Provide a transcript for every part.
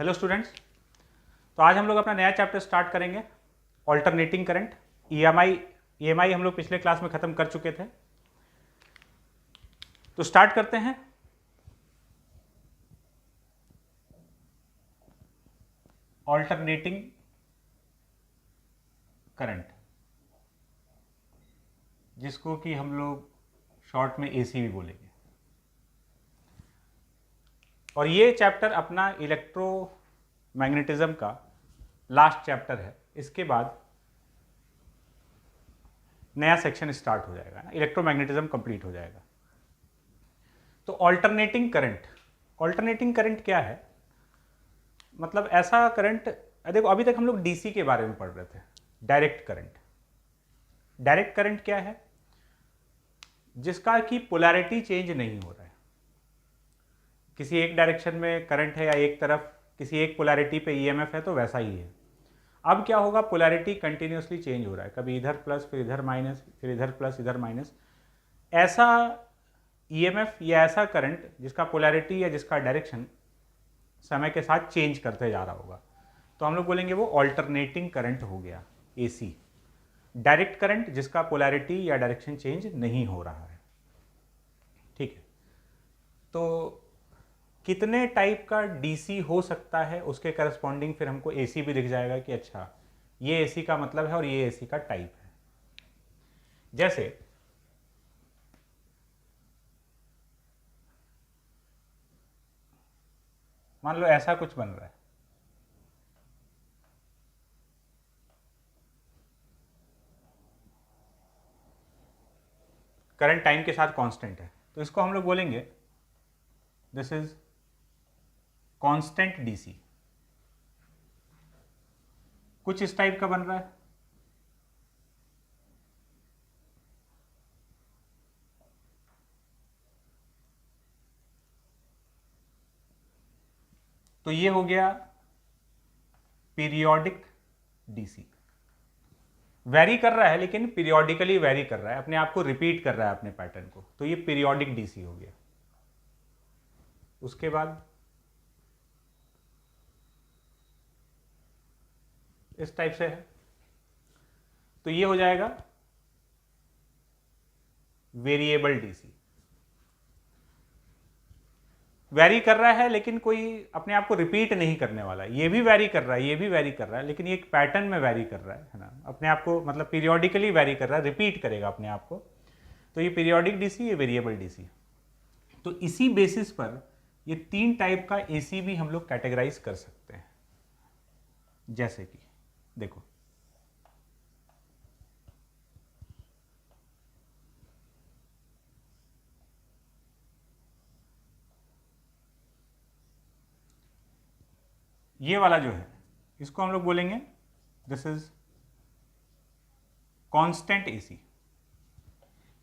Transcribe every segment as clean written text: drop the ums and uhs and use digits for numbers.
Hello students. तो आज हम लोग अपना नया चैप्टर स्टार्ट करेंगे, ऑल्टरनेटिंग करंट। ईएमआई हम लोग पिछले क्लास में ख़त्म कर चुके थे, तो स्टार्ट करते हैं। ऑल्टरनेटिंग करंट, जिसको कि हम लोग शॉर्ट में एसी भी बोलेंगे। और ये चैप्टर अपना इलेक्ट्रोमैग्नेटिज्म का लास्ट चैप्टर है। इसके बाद नया सेक्शन स्टार्ट हो जाएगा ना, इलेक्ट्रोमैग्नेटिज्म कंप्लीट हो जाएगा। तो ऑल्टरनेटिंग करंट क्या है? मतलब ऐसा करंट, देखो अभी तक हम लोग डीसी के बारे में पढ़ रहे थे, डायरेक्ट करंट क्या है? जिसका कि पोलैरिटी चेंज नहीं हो रहा है। किसी एक डायरेक्शन में करंट है या एक तरफ किसी एक पोलैरिटी पे ईएमएफ है, तो वैसा ही है। अब क्या होगा, पोलैरिटी कंटिन्यूसली चेंज हो रहा है, कभी इधर प्लस फिर इधर माइनस फिर इधर प्लस इधर माइनस। ऐसा ईएमएफ या ऐसा करंट जिसका पोलैरिटी या जिसका डायरेक्शन समय के साथ चेंज करते जा रहा होगा, तो हम लोग बोलेंगे वो ऑल्टरनेटिंग करंट हो गया, एसी। डायरेक्ट करंट जिसका पोलैरिटी या डायरेक्शन चेंज नहीं हो रहा है। ठीक है, तो कितने टाइप का डीसी हो सकता है, उसके करस्पॉन्डिंग फिर हमको एसी भी दिख जाएगा कि अच्छा ये एसी का मतलब है और ये एसी का टाइप है। जैसे मान लो ऐसा कुछ बन रहा है, करंट टाइम के साथ कांस्टेंट है, तो इसको हम लोग बोलेंगे दिस इज कांस्टेंट डीसी। कुछ इस टाइप का बन रहा है, तो ये हो गया पीरियोडिक डीसी। वेरी कर रहा है लेकिन पीरियोडिकली वेरी कर रहा है, अपने आप को रिपीट कर रहा है अपने पैटर्न को, तो ये पीरियोडिक डीसी हो गया। उसके बाद इस टाइप से है, तो ये हो जाएगा वेरिएबल डीसी। वेरी कर रहा है लेकिन कोई अपने आप को रिपीट नहीं करने वाला है, ये भी वेरी कर रहा है ये भी वेरी कर रहा है, लेकिन ये एक पैटर्न में वेरी कर रहा है ना, अपने आप को मतलब पीरियोडिकली वेरी कर रहा है, रिपीट करेगा अपने आप को। तो ये पीरियोडिक डीसी, ये वेरिएबल डीसी। तो इसी बेसिस पर ये तीन टाइप का एसी भी हम लोग कैटेगराइज कर सकते हैं। जैसे कि देखो, ये वाला जो है इसको हम लोग बोलेंगे this is constant AC.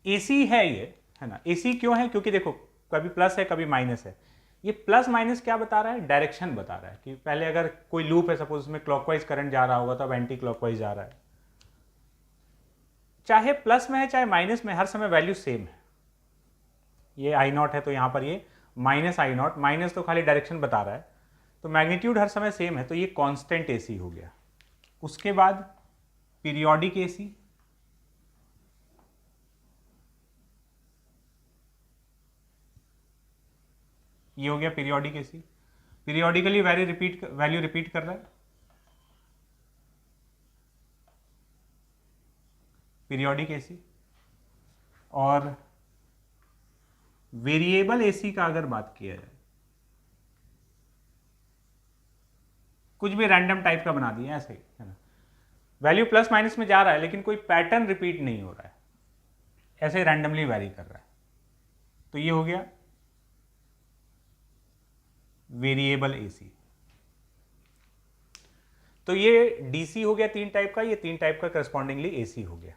AC है ये, है ना। एसी क्यों है? क्योंकि देखो कभी प्लस है कभी माइनस है। ये प्लस माइनस क्या बता रहा है? डायरेक्शन बता रहा है कि पहले अगर कोई लूप है, सपोज उसमें क्लॉकवाइज करंट जा रहा होगा तो अब एंटी क्लॉकवाइज जा रहा है। चाहे प्लस में है चाहे माइनस में, हर समय वैल्यू सेम है। ये आई नॉट है तो यहाँ पर ये माइनस आई नॉट, माइनस तो खाली डायरेक्शन बता रहा है, तो मैग्नीट्यूड हर समय सेम है, तो ये कांस्टेंट एसी हो गया। उसके बाद पीरियोडिक एसी, ये हो गया periodic AC. Periodically value repeat कर रहा है, पीरियोडिक एसी। और वेरिएबल एसी का अगर बात किया जाए, कुछ भी रैंडम टाइप का बना दिया ऐसे ही, है ना। वैल्यू प्लस माइनस में जा रहा है लेकिन कोई पैटर्न रिपीट नहीं हो रहा है, ऐसे रैंडमली वैरी कर रहा है, तो ये हो गया वेरिएबल एसी। तो ये डीसी हो गया तीन टाइप का, ये तीन टाइप का करस्पॉन्डिंगली एसी हो गया।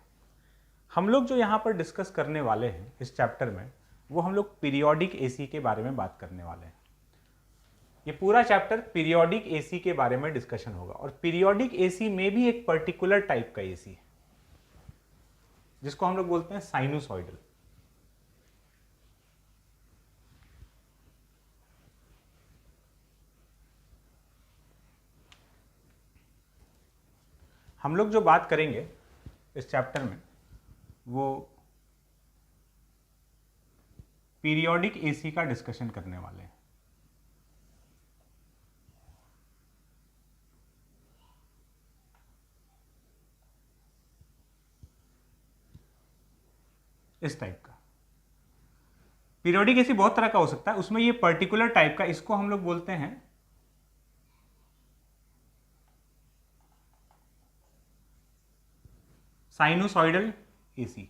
हम लोग जो यहां पर डिस्कस करने वाले हैं इस चैप्टर में, वो हम लोग पीरियोडिक एसी के बारे में बात करने वाले हैं। ये पूरा चैप्टर पीरियोडिक एसी के बारे में डिस्कशन होगा। और पीरियोडिक एसी में भी एक पर्टिकुलर टाइप का एसी है जिसको हम लोग बोलते हैं साइनूसॉइडल। हम लोग जो बात करेंगे इस चैप्टर में वो पीरियोडिक एसी का डिस्कशन करने वाले हैं। इस टाइप का पीरियोडिक एसी बहुत तरह का हो सकता है, उसमें ये पर्टिकुलर टाइप का, इसको हम लोग बोलते हैं साइनोसॉइडल एसी।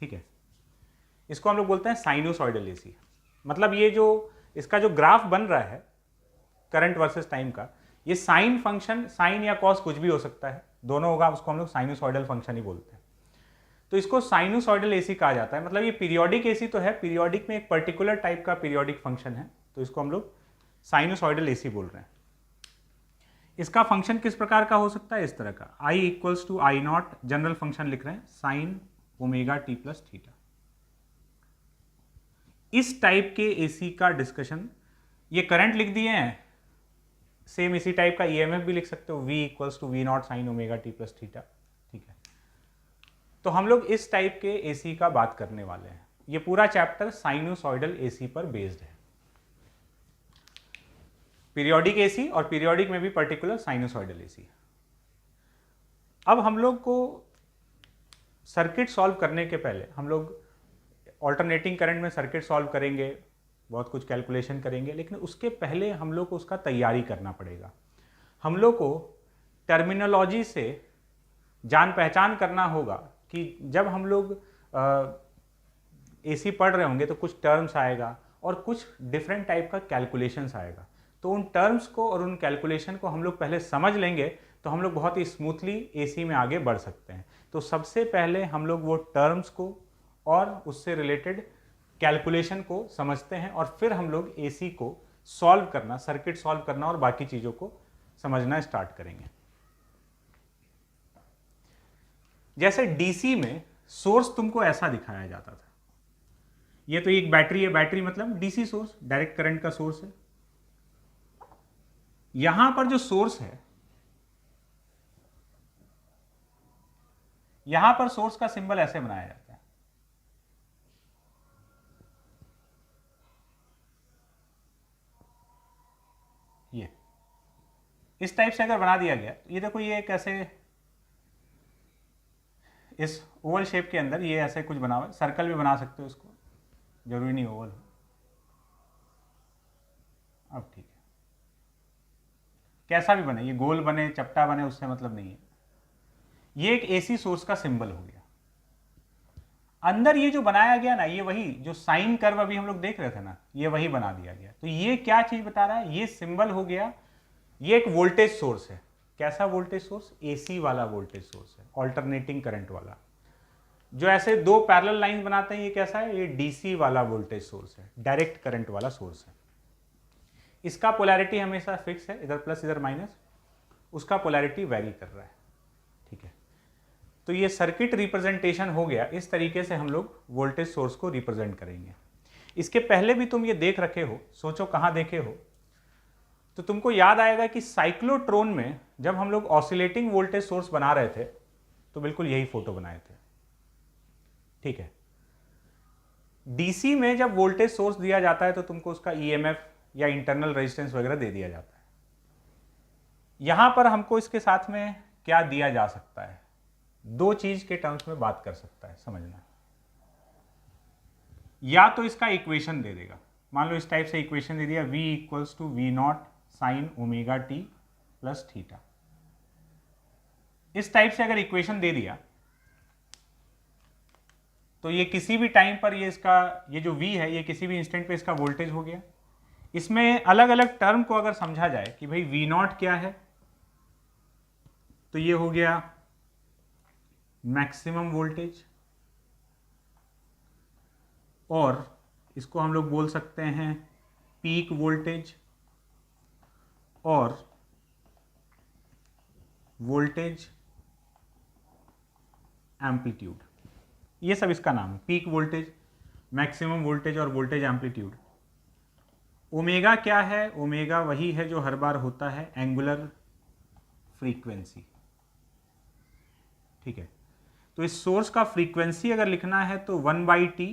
ठीक है, इसको हम लोग बोलते हैं साइनोसॉइडल एसी। मतलब ये जो इसका जो ग्राफ बन रहा है करंट वर्सेस टाइम का, ये साइन फंक्शन, साइन या कॉस कुछ भी हो सकता है, दोनों होगा, उसको हम लोग साइनोसॉइडल फंक्शन ही बोलते हैं। तो इसको साइनोसॉइडल एसी कहा जाता है। मतलब ये पीरियोडिक एसी तो है, पीरियोडिक में एक पर्टिकुलर टाइप का पीरियोडिक फंक्शन है, तो इसको हम लोग साइनोसॉइडल एसी बोल रहे हैं। इसका फंक्शन किस प्रकार का हो सकता है? इस तरह का, I equals to I naught, general function लिख रहे हैं, sine omega T plus theta. इस टाइप के एसी का डिस्कशन, ये करंट लिख दिए हैं, सेम इसी टाइप का ईएमएफ भी लिख सकते हो, V equals to we not sine omega T plus theta. ठीक है, तो हम लोग इस टाइप के एसी का बात करने वाले हैं। ये पूरा चैप्टर साइनोसॉइडल एसी पर बेस्ड है, पीरियोडिक एसी और पीरियोडिक में भी पर्टिकुलर साइनोसॉइडल एसी। अब हम लोग को सर्किट सॉल्व करने के पहले हम लोग ऑल्टरनेटिंग करंट में सर्किट सॉल्व करेंगे, बहुत कुछ कैलकुलेशन करेंगे, लेकिन उसके पहले हम लोग को उसका तैयारी करना पड़ेगा। हम लोग को टर्मिनोलॉजी से जान पहचान करना होगा कि जब हम लोग एसी पढ़ रहे होंगे तो कुछ टर्म्स आएगा और कुछ डिफरेंट टाइप का कैलकुलेशंस आएगा। तो उन टर्म्स को और उन कैलकुलेशन को हम लोग पहले समझ लेंगे तो हम लोग बहुत ही स्मूथली एसी में आगे बढ़ सकते हैं। तो सबसे पहले हम लोग वो टर्म्स को और उससे रिलेटेड कैलकुलेशन को समझते हैं और फिर हम लोग एसी को सॉल्व करना, सर्किट सॉल्व करना और बाकी चीज़ों को समझना स्टार्ट करेंगे। जैसे डीसी में सोर्स तुमको ऐसा दिखाया जाता था, ये तो एक बैटरी है, बैटरी मतलब डीसी सोर्स, डायरेक्ट करंट का सोर्स है। यहां पर जो सोर्स है, यहां पर सोर्स का सिंबल ऐसे बनाया जाता है, ये इस टाइप से अगर बना दिया गया, ये देखो, ये एक ऐसे इस ओवल शेप के अंदर ये ऐसे कुछ बना हुआ है, सर्कल भी बना सकते हो इसको, जरूरी नहीं ओवल हो। अब ठीक है, कैसा भी बने, ये गोल बने चपटा बने, उससे मतलब नहीं है। ये एक एसी सोर्स का सिंबल हो गया। अंदर ये जो बनाया गया ना, ये वही जो साइन कर्व अभी हम लोग देख रहे थे ना, ये वही बना दिया गया। तो ये क्या चीज बता रहा है? ये सिंबल हो गया, ये एक वोल्टेज सोर्स है। कैसा वोल्टेज सोर्स? एसी वाला वोल्टेज सोर्स है, ऑल्टरनेटिंग करंट वाला। जो ऐसे दो पैरेलल लाइन बनाते हैं, ये कैसा है? ये डीसी वाला वोल्टेज सोर्स है, डायरेक्ट करंट वाला सोर्स है। इसका पोलैरिटी हमेशा फिक्स है, इधर प्लस इधर माइनस, उसका पोलैरिटी वैरी कर रहा है। ठीक है, तो ये सर्किट रिप्रेजेंटेशन हो गया। इस तरीके से हम लोग वोल्टेज सोर्स को रिप्रेजेंट करेंगे। इसके पहले भी तुम ये देख रखे हो, सोचो कहाँ देखे हो, तो तुमको याद आएगा कि साइक्लोट्रॉन में जब हम लोग ऑसिलेटिंग वोल्टेज सोर्स बना रहे थे तो बिल्कुल यही फोटो बनाए थे। ठीक है, डीसी में जब वोल्टेज सोर्स दिया जाता है तो तुमको उसका ईएमएफ या इंटरनल रेजिस्टेंस वगैरह दे दिया जाता है। यहां पर हमको इसके साथ में क्या दिया जा सकता है? दो चीज के टर्म्स में बात कर सकता है, समझना। या तो इसका इक्वेशन दे देगा, मान लो इस टाइप से इक्वेशन दे दिया, V equals to we not sine omega T plus theta. इस टाइप से अगर इक्वेशन दे दिया तो ये किसी भी टाइम पर ये इसका, ये जो V है, ये किसी भी इंस्टेंट पे इसका वोल्टेज हो गया। इसमें अलग अलग टर्म को अगर समझा जाए कि भाई V नॉट क्या है, तो ये हो गया मैक्सिमम वोल्टेज, और इसको हम लोग बोल सकते हैं पीक वोल्टेज और वोल्टेज एम्पलीट्यूड। ये सब इसका नाम है, पीक वोल्टेज, मैक्सिमम वोल्टेज और वोल्टेज एम्पलीट्यूड। ओमेगा क्या है? ओमेगा वही है जो हर बार होता है एंगुलर फ्रीक्वेंसी। ठीक है, तो इस सोर्स का फ्रीक्वेंसी अगर लिखना है तो 1/t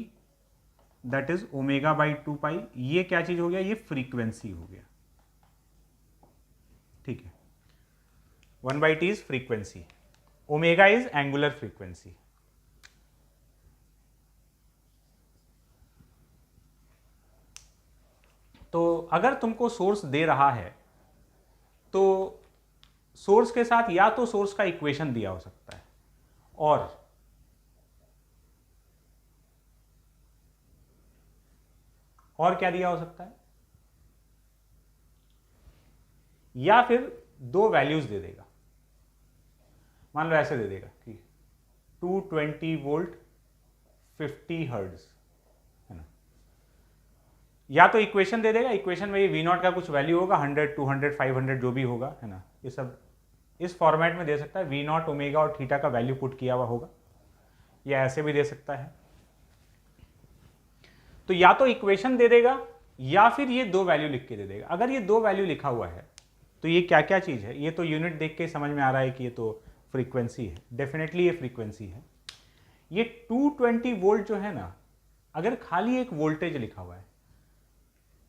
दैट इज ω/2π। ये क्या चीज हो गया, ये फ्रीक्वेंसी हो गया। ठीक है, 1/t is frequency, omega is angular frequency. तो अगर तुमको सोर्स दे रहा है तो सोर्स के साथ या तो सोर्स का इक्वेशन दिया हो सकता है और क्या दिया हो सकता है, या फिर दो वैल्यूज दे देगा। मान लो ऐसे दे देगा कि 220 वोल्ट 50 हर्ट्ज, है ना। या तो इक्वेशन दे देगा, इक्वेशन में ये वी नॉट का कुछ वैल्यू होगा, 100 200 500 जो भी होगा, है ना। ये सब इस फॉर्मेट में दे सकता है, वी नॉट ओमेगा और थीटा का वैल्यू पुट किया हुआ होगा, या ऐसे भी दे सकता है। तो या तो इक्वेशन दे देगा या फिर ये दो वैल्यू लिख के दे देगा। अगर ये दो वैल्यू लिखा हुआ है तो ये क्या क्या चीज है, ये तो यूनिट देख के समझ में आ रहा है कि ये तो फ्रीक्वेंसी है, डेफिनेटली ये फ्रीक्वेंसी है। ये 220 वोल्ट जो है ना, अगर खाली एक वोल्टेज लिखा हुआ है,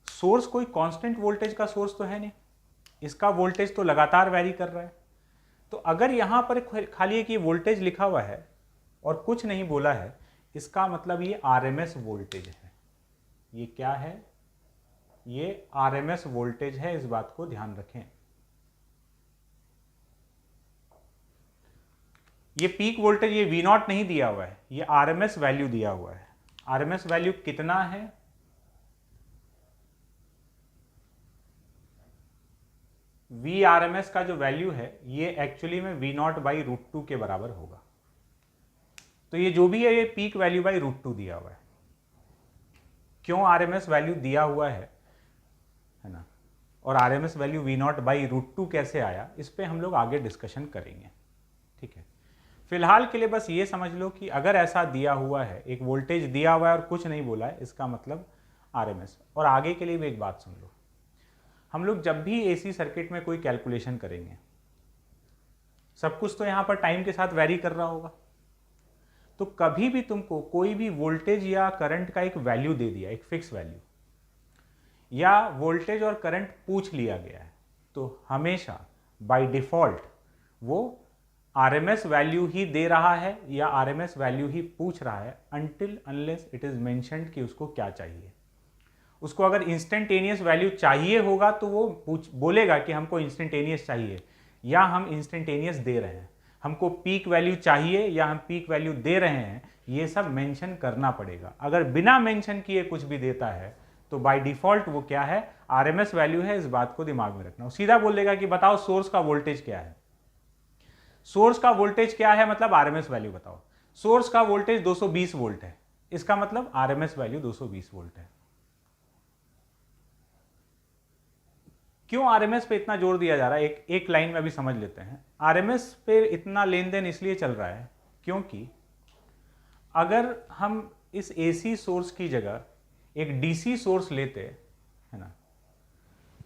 सोर्स कोई कांस्टेंट वोल्टेज का सोर्स तो है नहीं, इसका वोल्टेज तो लगातार वैरी कर रहा है। तो अगर यहां पर खाली एक ये वोल्टेज लिखा हुआ है और कुछ नहीं बोला है, इसका मतलब ये आरएमएस वोल्टेज है। ये क्या है, ये आरएमएस वोल्टेज है, इस बात को ध्यान रखें। ये पीक वोल्टेज, ये वी नॉट नहीं दिया हुआ है, ये आरएमएस वैल्यू दिया हुआ है। आरएमएस वैल्यू कितना है, वी आरएमएस का जो वैल्यू है ये एक्चुअली में वी नॉट बाई √2 के बराबर होगा। तो ये जो भी है ये पीक वैल्यू बाई √2 दिया हुआ है। क्यों आरएमएस वैल्यू दिया हुआ है ना, और RMS value v naught by √2 कैसे आया, इस पे हम लोग आगे डिस्कशन करेंगे। ठीक है, फिलहाल के लिए बस ये समझ लो कि अगर ऐसा दिया हुआ है, एक वोल्टेज दिया हुआ है और कुछ नहीं बोला है, इसका मतलब आरएमएस। और आगे के लिए भी एक बात सुन लो, हम लोग जब भी एसी सर्किट में कोई कैलकुलेशन करेंगे, सब कुछ तो यहां पर टाइम के साथ वैरी कर रहा होगा। तो कभी भी तुमको कोई भी वोल्टेज या करंट का एक वैल्यू दे दिया, एक फिक्स वैल्यू, या वोल्टेज और करंट पूछ लिया गया है, तो हमेशा बाय डिफॉल्ट वो आरएमएस वैल्यू ही दे रहा है या आरएमएस वैल्यू ही पूछ रहा है, until unless it is mentioned कि उसको क्या चाहिए। उसको अगर इंस्टेंटेनियस वैल्यू चाहिए होगा तो वो बोलेगा कि हमको इंस्टेंटेनियस चाहिए या हम इंस्टेंटेनियस दे रहे हैं, हमको पीक वैल्यू चाहिए या हम पीक वैल्यू दे रहे हैं, ये सब मेंशन करना पड़ेगा। अगर बिना मेंशन किए कुछ भी देता है तो बाय डिफॉल्ट वो क्या है, आरएमएस वैल्यू है, इस बात को दिमाग में रखना। सीधा बोल देगा कि बताओ सोर्स का वोल्टेज क्या है। सोर्स का वोल्टेज क्या है मतलब आरएमएस वैल्यू बताओ। सोर्स का वोल्टेज 220 वोल्ट है, इसका मतलब आरएमएस वैल्यू 220 वोल्ट है। क्यों आरएमएस पे इतना जोर दिया जा रहा है, एक लाइन में अभी समझ लेते हैं। आरएमएस पे इतना लेन देन इसलिए चल रहा है क्योंकि अगर हम इस एसी सोर्स की जगह एक डीसी सोर्स लेते, है ना,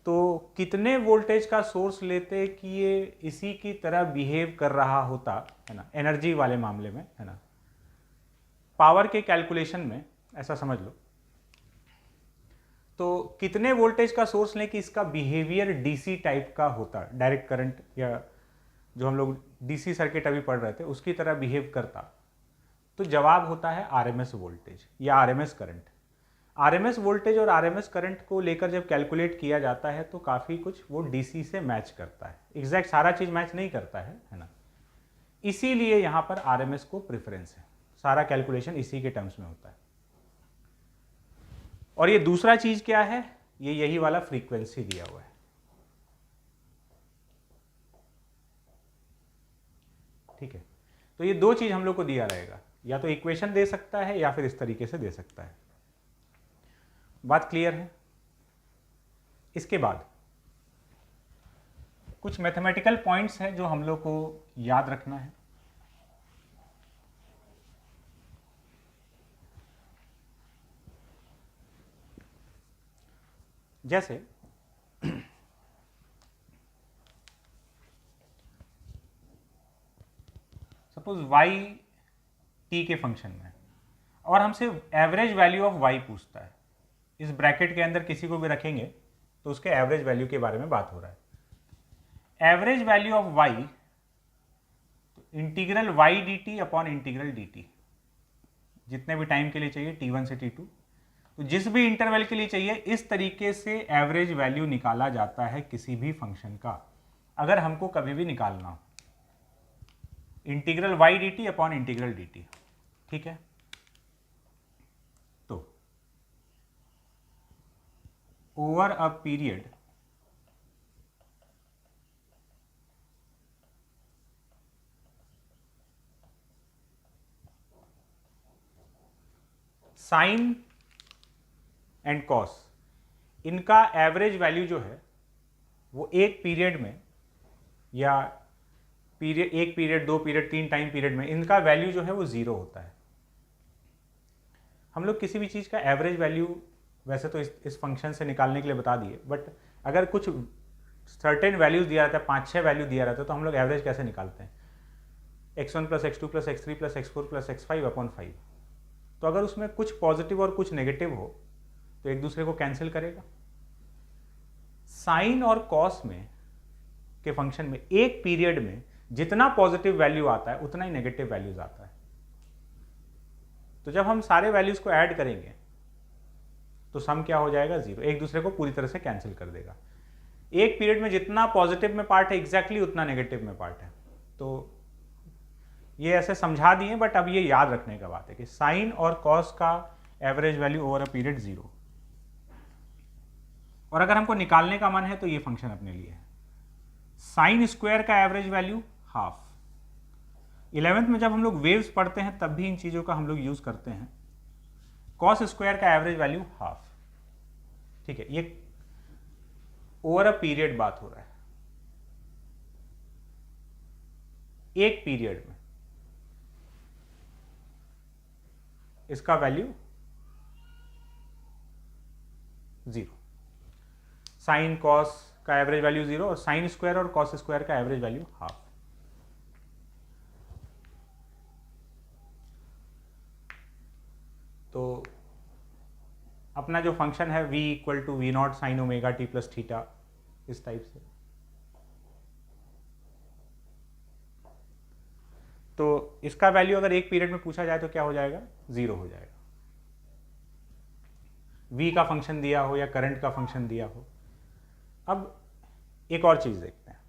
तो कितने वोल्टेज का सोर्स लेते कि ये इसी की तरह बिहेव कर रहा होता, है ना, एनर्जी वाले मामले में, है ना, पावर के कैलकुलेशन में ऐसा समझ लो। तो कितने वोल्टेज का सोर्स लें कि इसका बिहेवियर डीसी टाइप का होता, डायरेक्ट करंट या जो हम लोग डीसी सर्किट अभी पढ़ रहे थे उसकी तरह बिहेव करता, तो जवाब होता है आरएमएस वोल्टेज या आरएमएस करंट। आरएमएस वोल्टेज और आरएमएस करंट को लेकर जब कैलकुलेट किया जाता है तो काफ़ी कुछ वो डीसी से मैच करता है, एग्जैक्ट सारा चीज़ मैच नहीं करता है ना। इसीलिए यहाँ पर आरएमएस को प्रेफरेंस है, सारा कैलकुलेशन इसी के टर्म्स में होता है। और ये दूसरा चीज क्या है, ये यही वाला फ्रीक्वेंसी दिया हुआ है। ठीक है, तो ये दो चीज हम लोग को दिया रहेगा, या तो इक्वेशन दे सकता है या फिर इस तरीके से दे सकता है। बात क्लियर है। इसके बाद कुछ मैथमेटिकल पॉइंट्स हैं जो हम लोग को याद रखना है। जैसे सपोज वाई टी के फंक्शन में और हमसे एवरेज वैल्यू ऑफ वाई पूछता है, इस ब्रैकेट के अंदर किसी को भी रखेंगे तो उसके एवरेज वैल्यू के बारे में बात हो रहा है। एवरेज वैल्यू ऑफ वाई, तो integral y d t upon integral d t, जितने भी टाइम के लिए चाहिए t1 से t2, तो जिस भी इंटरवल के लिए चाहिए, इस तरीके से एवरेज वैल्यू निकाला जाता है किसी भी फंक्शन का, अगर हमको कभी भी निकालना हो। Integral y d t upon integral d t, ठीक है। तो over a period sine and cos, इनका एवरेज वैल्यू जो है वो एक पीरियड में, या पीरियड, एक पीरियड, दो पीरियड, तीन टाइम पीरियड में, इनका वैल्यू जो है वो जीरो होता है। हम लोग किसी भी चीज़ का एवरेज वैल्यू वैसे तो इस फंक्शन से निकालने के लिए बता दिए, बट अगर कुछ सर्टेन वैल्यूज दिया रहता है, 5-6 वैल्यू दिया रहता है, तो हम लोग एवरेज कैसे निकालते हैं? x1 plus x2 plus x3 plus x4 plus x5 upon 5। तो अगर उसमें कुछ पॉजिटिव और कुछ नेगेटिव हो तो एक दूसरे को कैंसिल करेगा। साइन और कॉस में के फंक्शन में एक पीरियड में जितना पॉजिटिव वैल्यू आता है उतना ही नेगेटिव वैल्यूज आता है। तो जब हम सारे वैल्यूज को ऐड करेंगे तो सम क्या हो जाएगा? जीरो, एक दूसरे को पूरी तरह से कैंसिल कर देगा। एक पीरियड में जितना पॉजिटिव में पार्ट है एग्जैक्टली उतना नेगेटिव में पार्ट है। तो ये ऐसे समझा दिए, बट अब ये याद रखने का बात है कि साइन और कॉस का average value over a period zero. और अगर हमको निकालने का मन है तो ये फंक्शन अपने लिए है। साइन स्क्वायर का एवरेज वैल्यू हाफ। 11th में जब हम लोग वेव्स पढ़ते हैं तब भी इन चीजों का हम लोग यूज करते हैं। कॉस स्क्वायर का एवरेज वैल्यू हाफ, ठीक है। ये ओवर अ पीरियड बात हो रहा है, एक पीरियड में इसका वैल्यू जीरो। साइन कॉस का एवरेज वैल्यू जीरो और साइन स्क्वायर और कॉस स्क्वायर का एवरेज वैल्यू हाफ। तो अपना जो फंक्शन है v equal to we not sine omega T plus theta, इस टाइप से। तो इसका वैल्यू अगर एक पीरियड में पूछा जाए तो क्या हो जाएगा? जीरो हो जाएगा। v का फंक्शन दिया हो या करंट का फंक्शन दिया हो। अब एक और चीज देखते हैं,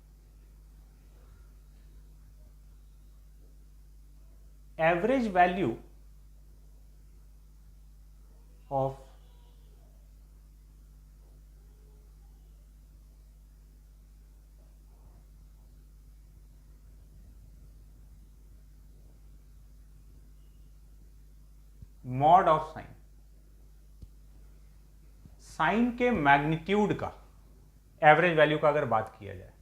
average value of mod of sine, sine के मैग्नीट्यूड का एवरेज वैल्यू का अगर बात किया जाए,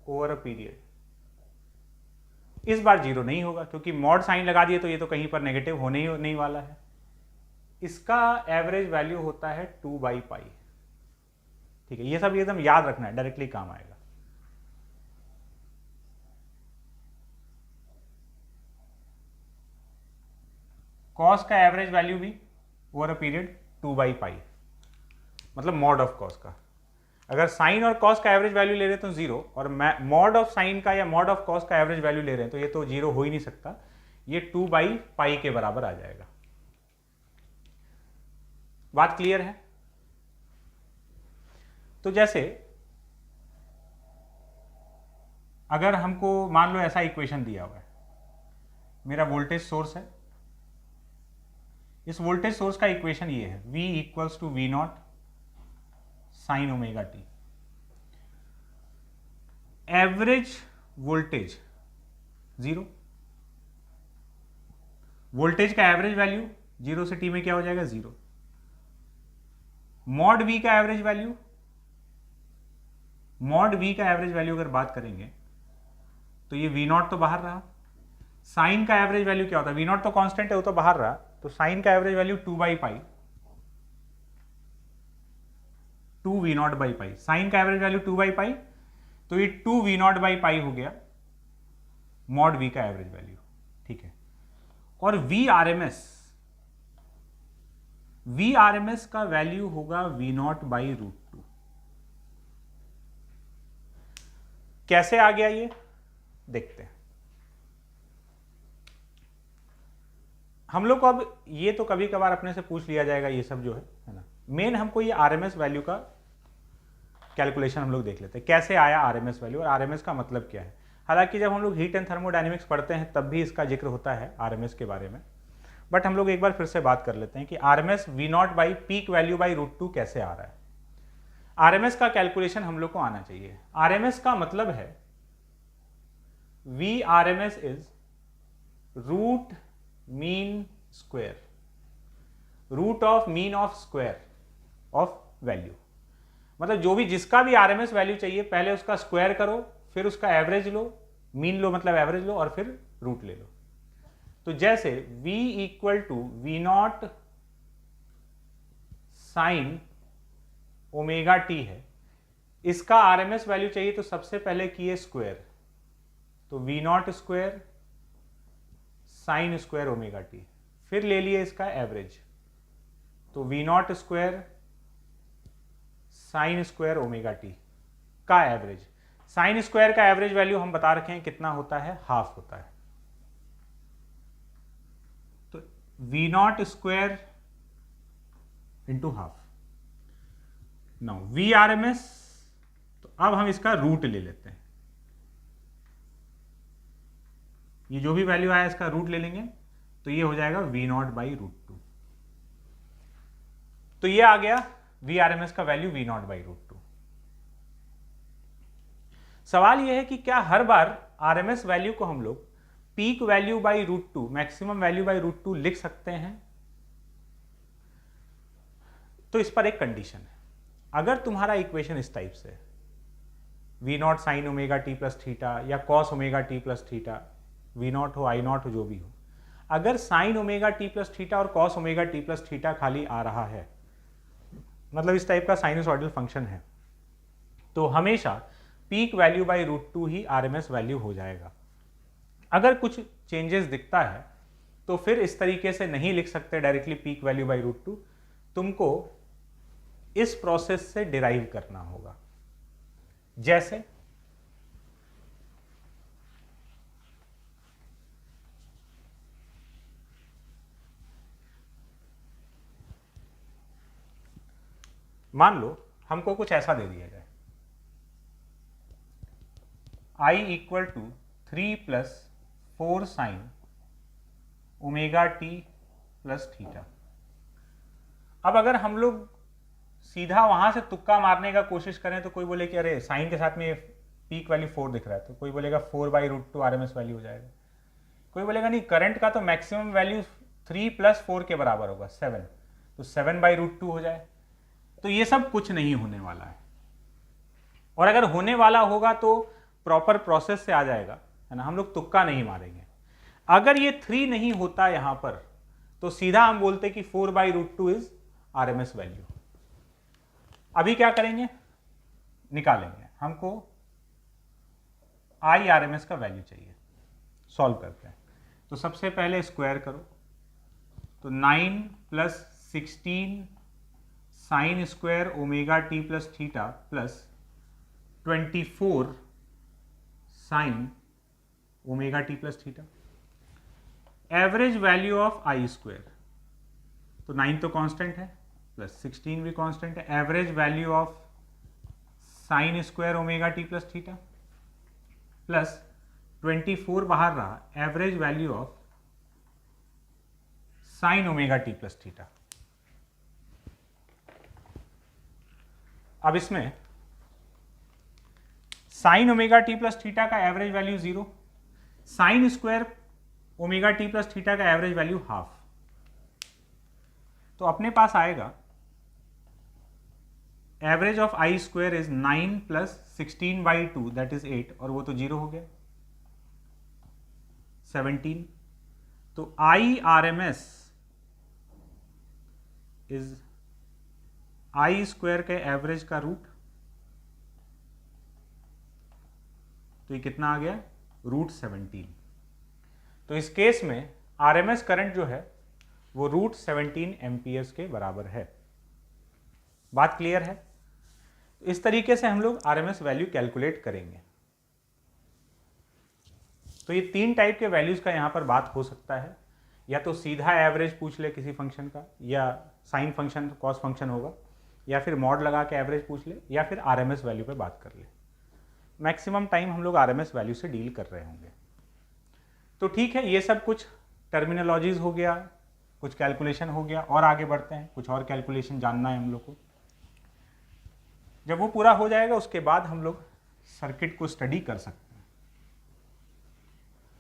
ओवर अ पीरियड, इस बार जीरो नहीं होगा क्योंकि मॉड साइन लगा दिए तो ये तो कहीं पर नेगेटिव होने ही नहीं वाला है। इसका एवरेज वैल्यू होता है 2/π, ठीक है। ये सब एकदम याद रखना है, डायरेक्टली काम आएगा। कॉस का एवरेज वैल्यू भी ओवर अ पीरियड 2/π, मतलब मॉड ऑफ कॉस का। अगर साइन और कॉस का एवरेज वैल्यू ले रहे हैं तो जीरो, और मॉड ऑफ साइन का या मॉड ऑफ कॉस का एवरेज वैल्यू ले रहे हैं तो ये तो जीरो हो ही नहीं सकता, ये 2/π के बराबर आ जाएगा। बात क्लियर है? तो जैसे अगर हमको मान लो ऐसा इक्वेशन दिया हुआ है, मेरा वोल्टेज सोर्स है, इस वोल्टेज सोर्स का इक्वेशन ये है, v equals to we not sine omega T. Average voltage zero, voltage का एवरेज वैल्यू जीरो से टी में क्या हो जाएगा? जीरो। मॉड v का एवरेज वैल्यू, मॉड v का एवरेज वैल्यू अगर बात करेंगे तो ये v नॉट तो बाहर रहा। साइन का एवरेज वैल्यू क्या होता है? v नॉट तो कांस्टेंट है, वो तो बाहर रहा, तो साइन का एवरेज वैल्यू 2/π, 2 v नॉट/π। साइन का एवरेज वैल्यू 2/π, तो ये 2V0/π हो गया मॉड V का एवरेज वैल्यू, ठीक है। और Vrms का वैल्यू होगा V0/√2। कैसे आ गया ये देखते हैं। हम लोग को अब ये तो कभी कभार अपने से पूछ लिया जाएगा ये सब जो है ना। मेन हमको ये आरएमएस वैल्यू का कैलकुलेशन हम लोग देख लेते हैं, कैसे आया आरएमएस वैल्यू और आरएमएस का मतलब क्या है। हालांकि जब हम लोग हीट एंड थर्मोडायनेमिक्स पढ़ते हैं तब भी इसका जिक्र होता है आरएमएस के बारे में, बट हम लोग एक बार फिर से बात कर लेते हैं कि RMS V0 peak value by √2 कैसे आ रहा है। आरएमएस का कैलकुलेशन हम लोग को आना चाहिए। आरएमएस का मतलब है Vrms is root mean square, root of mean of square of value. मतलब जो भी जिसका भी आरएमएस वैल्यू चाहिए पहले उसका स्क्वायर करो, फिर उसका एवरेज लो, मीन लो मतलब एवरेज लो, और फिर रूट ले लो। तो जैसे V equal to V0 sine omega T है, इसका आरएमएस वैल्यू चाहिए तो सबसे पहले किए स्क्वायर, तो V0 square sine square omega T, फिर ले लिए इसका एवरेज, तो V0 square sine square omega T का एवरेज। साइन स्क्वायर का एवरेज वैल्यू हम बता रखे हैं कितना होता है, हाफ होता है। तो V0 square into half. Now Vrms, तो अब हम इसका रूट ले लेते हैं। ये जो भी वैल्यू आया इसका रूट ले लेंगे, तो ये हो जाएगा V0/√2। तो ये आ गया Vrms का वैल्यू V0/√2। सवाल यह है कि क्या हर बार आरएमएस वैल्यू को हम लोग peak value by √2, maximum value by √2 लिख सकते हैं? तो इस पर एक कंडीशन है। अगर तुम्हारा इक्वेशन इस टाइप से V0 sine omega T plus theta या cos omega T plus theta, V0 हो I0 हो जो भी हो, अगर sine omega T plus theta और cos omega T plus theta खाली आ रहा है, मतलब इस टाइप का साइनसॉइडल फंक्शन है, तो हमेशा peak value by √2 he RMS value हो जाएगा। अगर कुछ चेंजेस दिखता है तो फिर इस तरीके से नहीं लिख सकते डायरेक्टली पीक वैल्यू बाई √2, तुमको इस प्रोसेस से डिराइव करना होगा। जैसे मान लो हमको कुछ ऐसा दे दिया जाए, I equal to 3 + 4 sine omega T plus theta. अब अगर हम लोग सीधा वहां से तुक्का मारने का कोशिश करें तो कोई बोले कि अरे साइन के साथ में पीक वैल्यू 4 दिख रहा है, तो कोई बोलेगा 4/√2 आरएमएस वैल्यू हो जाएगा। कोई बोलेगा नहीं, करंट का तो मैक्सिमम वैल्यू 3 + 4 के बराबर होगा 7, तो 7/√2 हो जाए। तो ये सब कुछ नहीं होने वाला है, और अगर होने वाला होगा तो प्रॉपर प्रोसेस से आ जाएगा, है ना। हम लोग तुक्का नहीं मारेंगे। अगर ये 3 नहीं होता यहां पर तो सीधा हम बोलते कि 4/√2 इज आरएमएस वैल्यू। अभी क्या करेंगे, निकालेंगे। हमको Irms का वैल्यू चाहिए, सॉल्व करते हैं। तो सबसे पहले स्क्वायर करो, तो 9 + 16 sign square omega T plus theta plus 24 sign omega T plus theta. Average value of I square, तो 9 तो कांस्टेंट है प्लस 16 भी कांस्टेंट है। Average value of sine square omega T plus theta plus 24 बाहर रहा, average value of sine omega T plus theta. अब इसमें sine omega T plus theta का average value 0, sine square omega T plus theta का average value half. तो अपने पास आएगा average of I square is 9 + 16/2 that is 8, और वो तो 0 हो गया 17। तो Irms इज आई स्क्वायर के एवरेज का रूट तो ये कितना आ गया, √17। तो इस केस में RMS करंट जो है वो √17 एम्पियर्स के बराबर है। बात क्लियर है? इस तरीके से हम लोग RMS वैल्यू कैलकुलेट करेंगे। तो ये 3 टाइप के वैल्यूज का यहाँ पर बात हो सकता है, या तो सीधा एवरेज पूछ ले किसी फंक्शन का, या साइन फंक्शन कॉस फंक्शन होगा, या फिर मॉड लगा के एवरेज पूछ ले, या फिर RMS वैल्यू पे बात कर ले। मैक्सिमम टाइम हम लोग RMS वैल्यू से डील कर रहे होंगे। तो ठीक है, ये सब कुछ टर्मिनोलॉजीज हो गया, कुछ कैलकुलेशन हो गया, और आगे बढ़ते हैं। कुछ और कैलकुलेशन जानना है हम लोग को। जब वो पूरा हो जाएगा उसके बाद हम लोग सर्किट को स्टडी कर सकते हैं।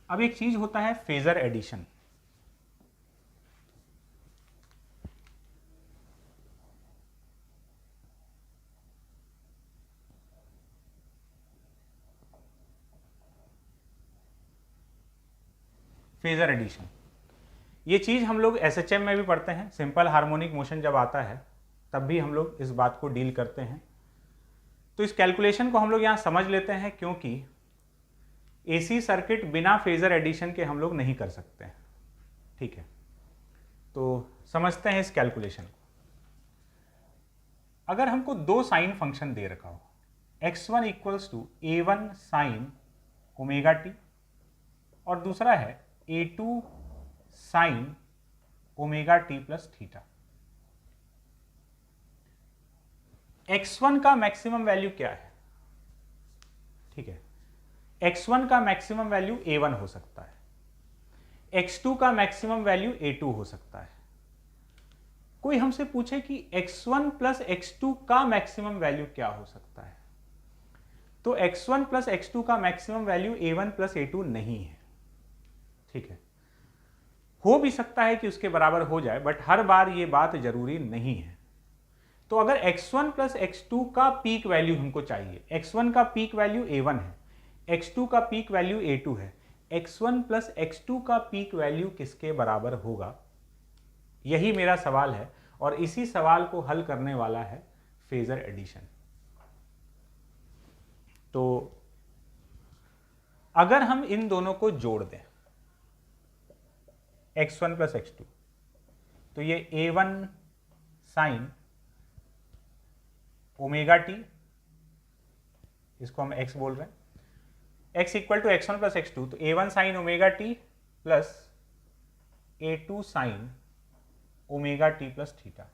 अब एक चीज होता है फेजर एडिशन। फेजर एडिशन ये चीज हम लोग SHM में भी पढ़ते हैं। सिंपल हार्मोनिक मोशन जब आता है तब भी हम लोग इस बात को डील करते हैं। तो इस कैलकुलेशन को हम लोग यहां समझ लेते हैं, क्योंकि AC सर्किट बिना फेजर एडिशन के हम लोग नहीं कर सकते हैं। ठीक है, तो समझते हैं इस कैलकुलेशन को। अगर हमको 2 साइन फंक्शन दे रखा हो, x1 equals to A1 sine omega T और दूसरा है A2 sine omega T plus theta. x1 का मैक्सिमम वैल्यू क्या है? ठीक है, x1 का मैक्सिमम वैल्यू A1 हो सकता है, x2 का मैक्सिमम वैल्यू A2 हो सकता है। कोई हमसे पूछे कि x1 प्लस x2 का मैक्सिमम वैल्यू क्या हो सकता है, तो x1 प्लस x2 का maximum value A1 plus A2 नहीं है। ठीक है, हो भी सकता है कि उसके बराबर हो जाए, बट हर बार ये बात जरूरी नहीं है। तो अगर x1 प्लस x2 का पीक वैल्यू हमको चाहिए, x1 का पीक वैल्यू A1 है, x2 का पीक वैल्यू A2 है, x1 प्लस x2 का पीक वैल्यू किसके बराबर होगा, यही मेरा सवाल है। और इसी सवाल को हल करने वाला है फेजर एडिशन। तो अगर हम इन दोनों को जोड़ दें, x1 प्लस x2, तो ये A1 साइन ओमेगा टी, इसको हम x बोल रहे हैं, x equal to x1 plus x2, तो A1 sine omega T plus A2 sine omega T plus theta.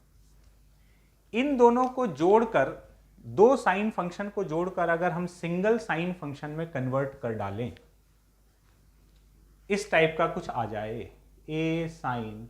इन दोनों को जोड़कर, 2 साइन फंक्शन को जोड़कर अगर हम सिंगल साइन फंक्शन में कन्वर्ट कर डालें, इस टाइप का कुछ आ जाए, A साइन